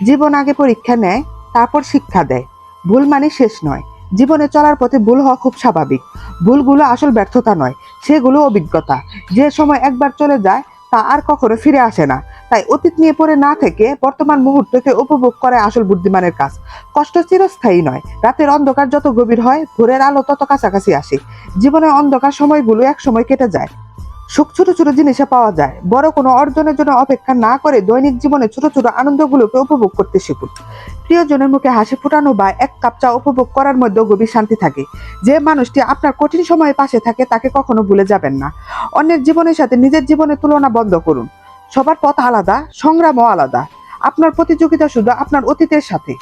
জীবন আগে পরীক্ষা নেয়, তারপর শিক্ষা দেয়। ভুল মানে শেষ নয়। জীবনে চলার পথে ভুল হওয়া খুব স্বাভাবিক। ভুলগুলো আসল ব্যর্থতা নয়, সেগুলো অভিজ্ঞতা। যে সময় একবার চলে যায় তা আর কখনো ফিরে আসে না। তাই অতীত নিয়ে পড়ে না থেকে বর্তমান মুহূর্তকে উপভোগ করে আসল বুদ্ধিমানের কাজ। কষ্ট চিরস্থায়ী নয়। রাতের অন্ধকার যত গভীর হয়, ভোরের আলো তত কাছাকাছি আসে। জীবনের অন্ধকার সময়গুলো এক সময় কেটে যায়। সুখ ছোট ছোট জিনিসে পাওয়া যায়। বড় কোনো অর্জনের জন্য অপেক্ষা না করে দৈনিক জীবনে ছোট ছোট আনন্দগুলোকে উপভোগ করতে শিখুন। প্রিয়জনের মুখে হাসি ফোটানো বা এক কাপ চা উপভোগ করার মধ্যেও গভীর শান্তি থাকে। যে মানুষটি আপনার কঠিন সময়ে পাশে থাকে তাকে কখনো ভুলে যাবেন না। অন্যের জীবনের সাথে নিজের জীবনের তুলনা বন্ধ করুন। সবার পথ আলাদা, সংগ্রামও আলাদা। আপনার প্রতিযোগিতা শুধু আপনার অতীতের সাথে।